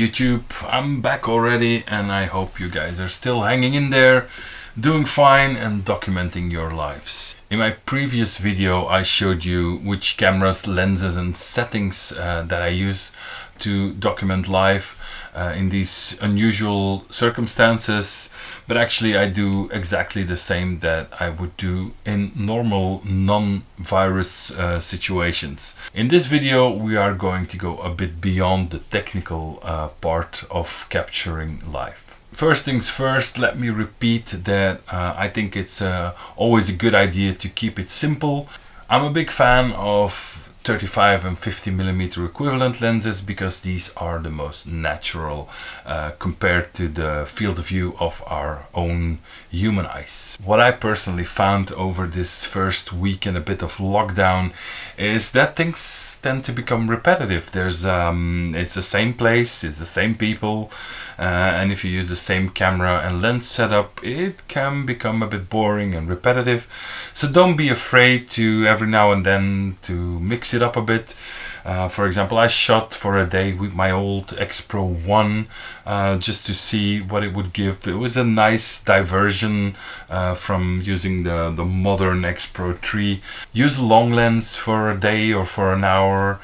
YouTube, I'm back already and I hope you guys are still hanging in there, doing fine and documenting your lives. In my previous video I showed you which cameras, lenses and settings that I use to document life in these unusual circumstances, but actually I do exactly the same that I would do in normal non-virus situations. In this video we are going to go a bit beyond the technical part of capturing life. First things first, let me repeat that I think it's always a good idea to keep it simple. I'm a big fan of 35 and 50mm equivalent lenses because these are the most natural compared to the field of view of our own human eyes. What I personally found over this first week and a bit of lockdown is that things tend to become repetitive. It's the same place, it's the same people, and if you use the same camera and lens setup, it can become a bit boring and repetitive. So don't be afraid to every now and then to mix it up a bit. For example, I shot for a day with my old X Pro 1 just to see what it would give. It was a nice diversion from using the modern X Pro 3. Use a long lens for a day or for an hour.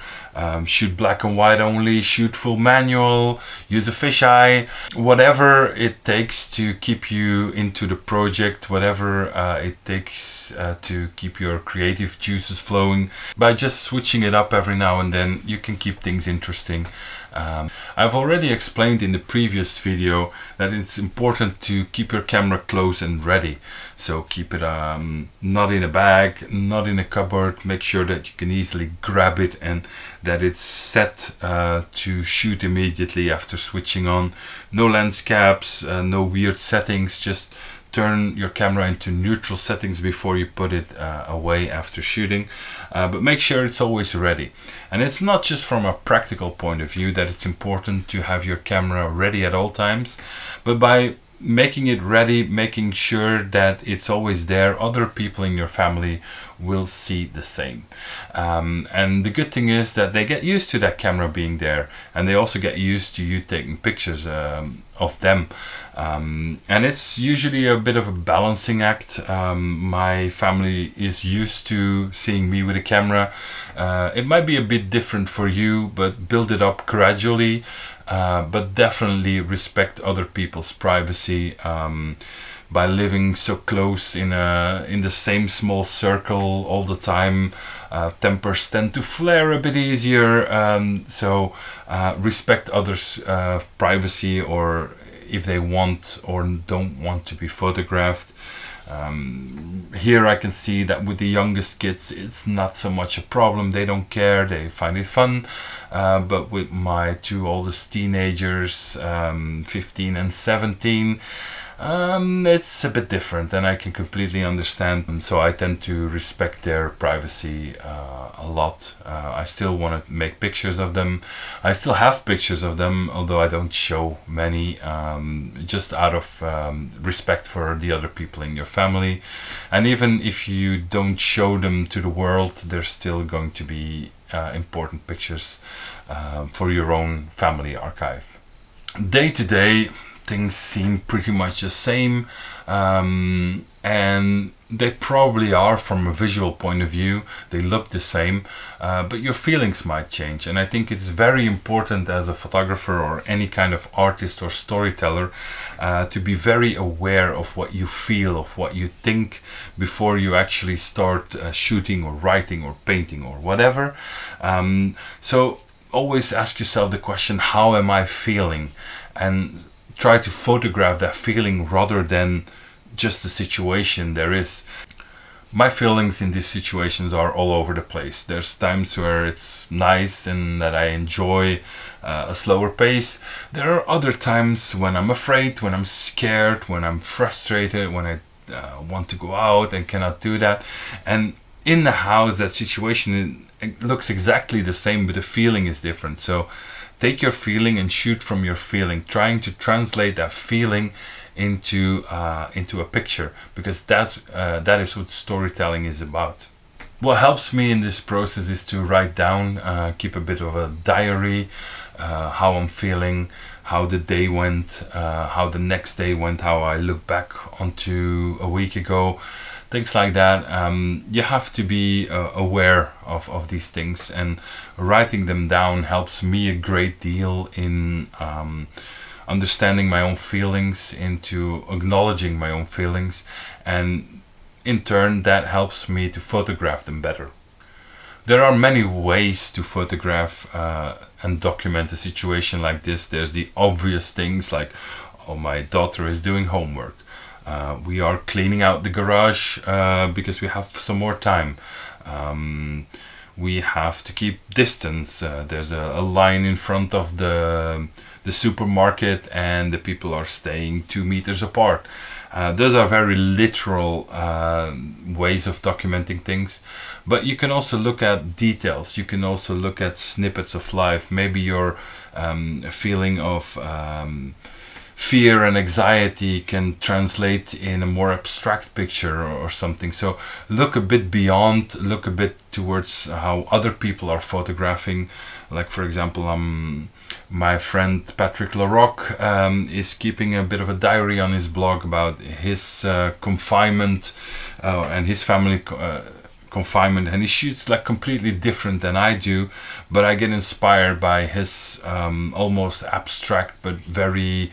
Shoot black and white only, shoot full manual, use a fisheye, whatever it takes to keep you into the project, whatever it takes to keep your creative juices flowing. By just switching it up every now and then, you can keep things interesting. I've already explained in the previous video that it's important to keep your camera close and ready. So keep it not in a bag, not in a cupboard. Make sure that you can easily grab it and that it's set to shoot immediately after switching on. No lens caps, no weird settings, just turn your camera into neutral settings before you put it away after shooting, but make sure it's always ready. And it's not just from a practical point of view that it's important to have your camera ready at all times, but by making it ready, making sure that it's always there, other people in your family will see the same. And the good thing is that they get used to that camera being there, and they also get used to you taking pictures of them. And it's usually a bit of a balancing act. My family is used to seeing me with a camera. It might be a bit different for you, but build it up gradually. But definitely respect other people's privacy. By living so close in the same small circle all the time, tempers tend to flare a bit easier. So respect others' privacy, or if they want or don't want to be photographed. Here I can see that with the youngest kids it's not so much a problem. They don't care, they find it fun. But with my two oldest teenagers, 15 and 17, it's a bit different, and I can completely understand them. So I tend to respect their privacy a lot. I still want to make pictures of them. I still have pictures of them, although I don't show many, just out of respect for the other people in your family. And even if you don't show them to the world, they're still going to be important pictures for your own family archive. Day to day, things seem pretty much the same, and they probably are from a visual point of view. They look the same, but your feelings might change. And I think it's very important as a photographer or any kind of artist or storyteller to be very aware of what you feel, of what you think before you actually start shooting or writing or painting or whatever. So always ask yourself the question, how am I feeling? And try to photograph that feeling rather than just the situation there is. My feelings in these situations are all over the place. There's times where it's nice and that I enjoy a slower pace. There are other times when I'm afraid, when I'm scared, when I'm frustrated, when I want to go out and cannot do that. And in the house, that situation, it looks exactly the same, but the feeling is different. So take your feeling and shoot from your feeling, trying to translate that feeling into a picture, because that is what storytelling is about. What helps me in this process is to write down, keep a bit of a diary, how I'm feeling, how the day went, how the next day went, how I look back onto a week ago, things like that. You have to be aware of these things, and writing them down helps me a great deal in understanding my own feelings, into acknowledging my own feelings, and in turn that helps me to photograph them better. There are many ways to photograph and document a situation like this. There's the obvious things like, oh, my daughter is doing homework. We are cleaning out the garage because we have some more time. We have to keep distance. There's a line in front of the supermarket and the people are staying 2 meters apart. Those are very literal ways of documenting things, but you can also look at details. You can also look at snippets of life. Maybe your feeling of fear and anxiety can translate in a more abstract picture or something. So look a bit beyond, look a bit towards how other people are photographing. Like, for example, my friend Patrick Larocque is keeping a bit of a diary on his blog about his confinement and his family confinement, and he shoots like completely different than I do, but I get inspired by his almost abstract but very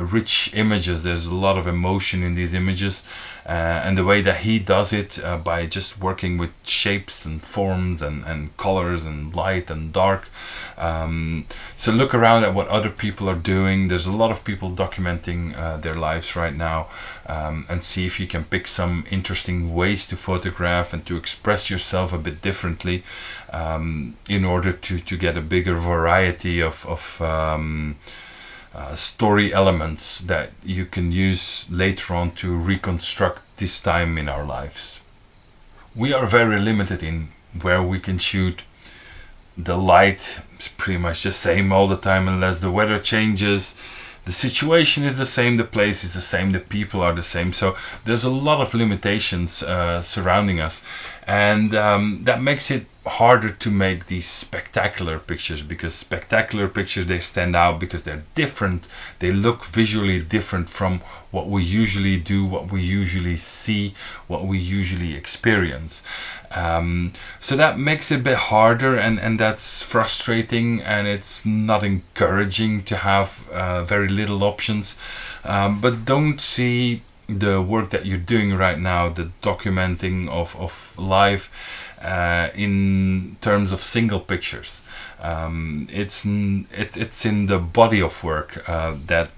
rich images. There's a lot of emotion in these images, and the way that he does it by just working with shapes and forms and colors and light and dark. So look around at what other people are doing. There's a lot of people documenting their lives right now, and see if you can pick some interesting ways to photograph and to express yourself a bit differently, in order to get a bigger variety of story elements that you can use later on to reconstruct this time in our lives. We are very limited in where we can shoot. The light is pretty much the same all the time unless the weather changes. The situation is the same, the place is the same, the people are the same. So there's a lot of limitations surrounding us, and that makes it harder to make these spectacular pictures, because spectacular pictures, they stand out because they're different. They look visually different from what we usually do, what we usually see, what we usually experience. So that makes it a bit harder, and that's frustrating, and it's not encouraging to have very little options. But don't see the work that you're doing right now, the documenting of life, in terms of single pictures. It's in the body of work that,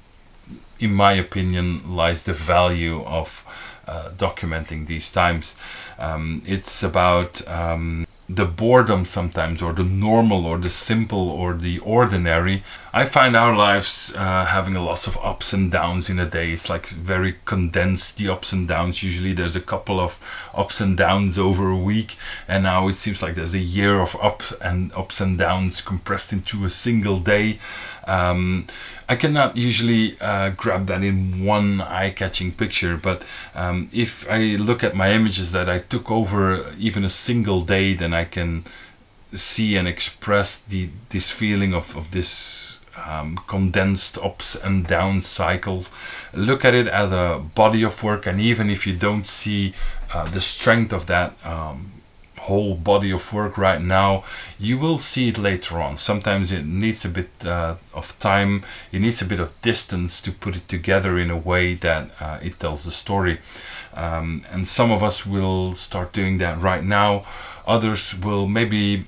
in my opinion, lies the value of documenting these times. It's about the boredom sometimes, or the normal, or the simple, or the ordinary. I find our lives having lots of ups and downs in a day. It's like very condensed, the ups and downs. Usually there's a couple of ups and downs over a week, and now it seems like there's a year of ups and downs compressed into a single day. I cannot usually grab that in one eye-catching picture, but if I look at my images that I took over even a single day, then I can see and express this feeling of this condensed ups and downs cycle. Look at it as a body of work, and even if you don't see the strength of that whole body of work right now, you will see it later on. Sometimes it needs a bit of time, it needs a bit of distance to put it together in a way that it tells the story. And some of us will start doing that right now. Others will maybe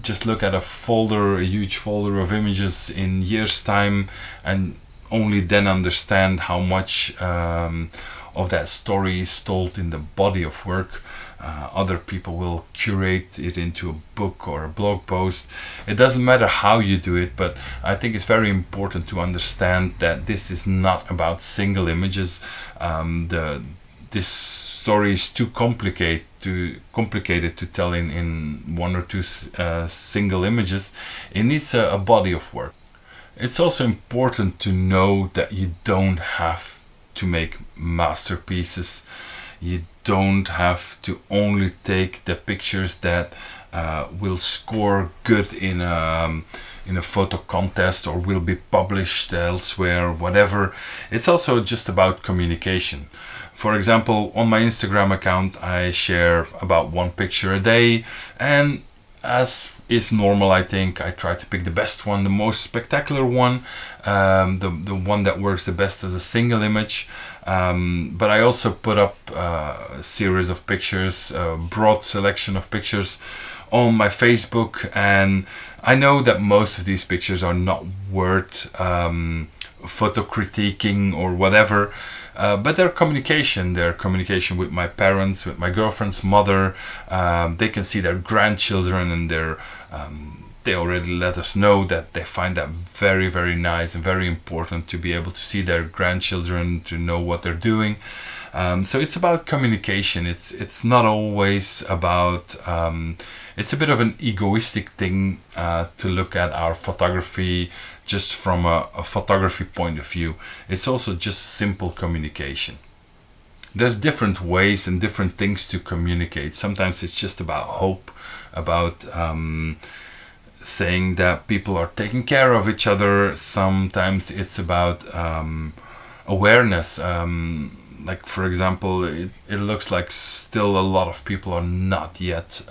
just look at a huge folder of images in years' time, and only then understand how much of that story is told in the body of work. Other people will curate it into a book or a blog post. It doesn't matter how you do it, but I think it's very important to understand that this is not about single images. This story is too complicated to tell in one or two single images. It needs a body of work. It's also important to know that you don't have to make masterpieces. You don't have to only take the pictures that will score good in a photo contest or will be published elsewhere, whatever. It's also just about communication. For example, on my Instagram account, I share about 1 picture a day, and as is normal, I think I try to pick the best one, the most spectacular one, the one that works the best as a single image. But I also put up a series of pictures, a broad selection of pictures on my Facebook, and I know that most of these pictures are not worth photo critiquing or whatever, but they're communication with my parents, with my girlfriend's mother. They can see their grandchildren, and they already let us know that they find that very, very nice and very important to be able to see their grandchildren, to know what they're doing. So it's about communication. It's not always about it's a bit of an egoistic thing to look at our photography just from a photography point of view. It's also just simple communication. There's different ways and different things to communicate. Sometimes it's just about hope, about saying that people are taking care of each other. Sometimes it's about awareness. Like, for example, it looks like still a lot of people are not yet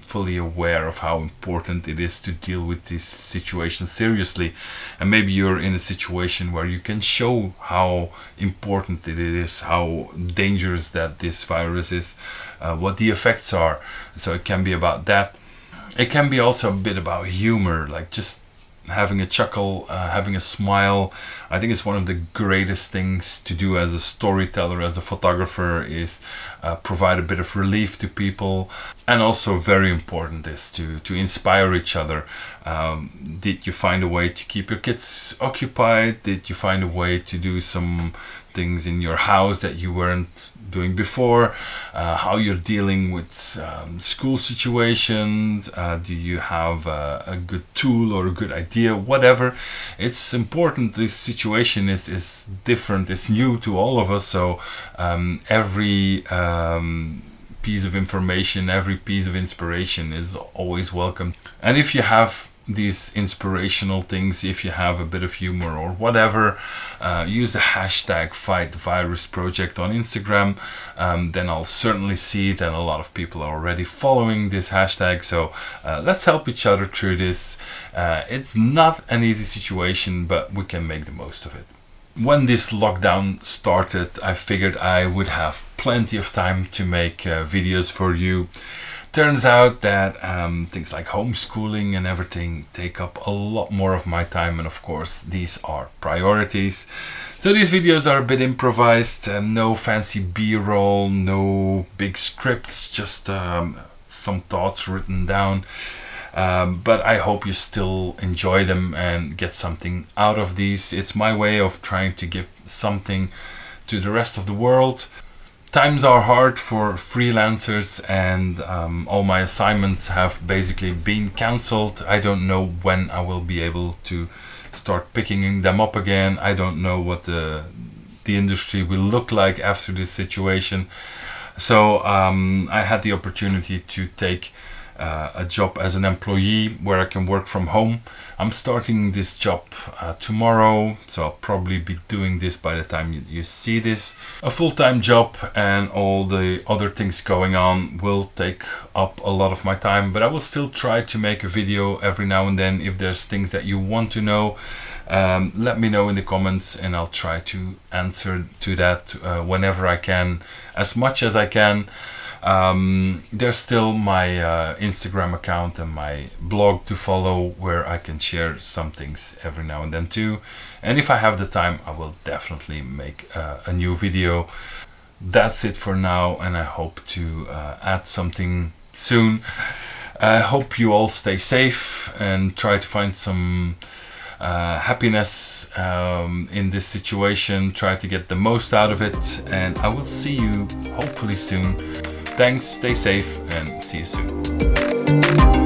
fully aware of how important it is to deal with this situation seriously. And maybe you're in a situation where you can show how important it is, how dangerous that this virus is, what the effects are. So it can be about that. It can be also a bit about humor, like just having a chuckle, having a smile. I think it's one of the greatest things to do as a storyteller, as a photographer, is provide a bit of relief to people. And also very important is to inspire each other. Did you find a way to keep your kids occupied? Did you find a way to do some things in your house that you weren't doing before? How you're dealing with school situations? Do you have a good tool or a good idea? Whatever. It's important. This situation is different. It's new to all of us. So every piece of information, every piece of inspiration is always welcome. And if you have these inspirational things, if you have a bit of humor or whatever, use the hashtag #FightTheVirusProject on Instagram. Then I'll certainly see it, and a lot of people are already following this hashtag. So let's help each other through this. It's not an easy situation, but we can make the most of it. When this lockdown started, I figured I would have plenty of time to make videos for you. Turns out that things like homeschooling and everything take up a lot more of my time, and of course these are priorities. So these videos are a bit improvised, no fancy b-roll, no big scripts, just some thoughts written down. But I hope you still enjoy them and get something out of these. It's my way of trying to give something to the rest of the world. Times are hard for freelancers, and all my assignments have basically been cancelled. I don't know when I will be able to start picking them up again. I don't know what the industry will look like after this situation. So I had the opportunity to take a job as an employee where I can work from home. I'm starting this job tomorrow, so I'll probably be doing this by the time you see this. A full-time job, and all the other things going on will take up a lot of my time, but I will still try to make a video every now and then. If there's things that you want to know, let me know in the comments, and I'll try to answer to that whenever I can, as much as I can. There's still my Instagram account and my blog to follow, where I can share some things every now and then too. And if I have the time, I will definitely make a new video. That's it for now, and I hope to add something soon. I hope you all stay safe and try to find some happiness in this situation. Try to get the most out of it, and I will see you hopefully soon. Thanks, stay safe, and see you soon.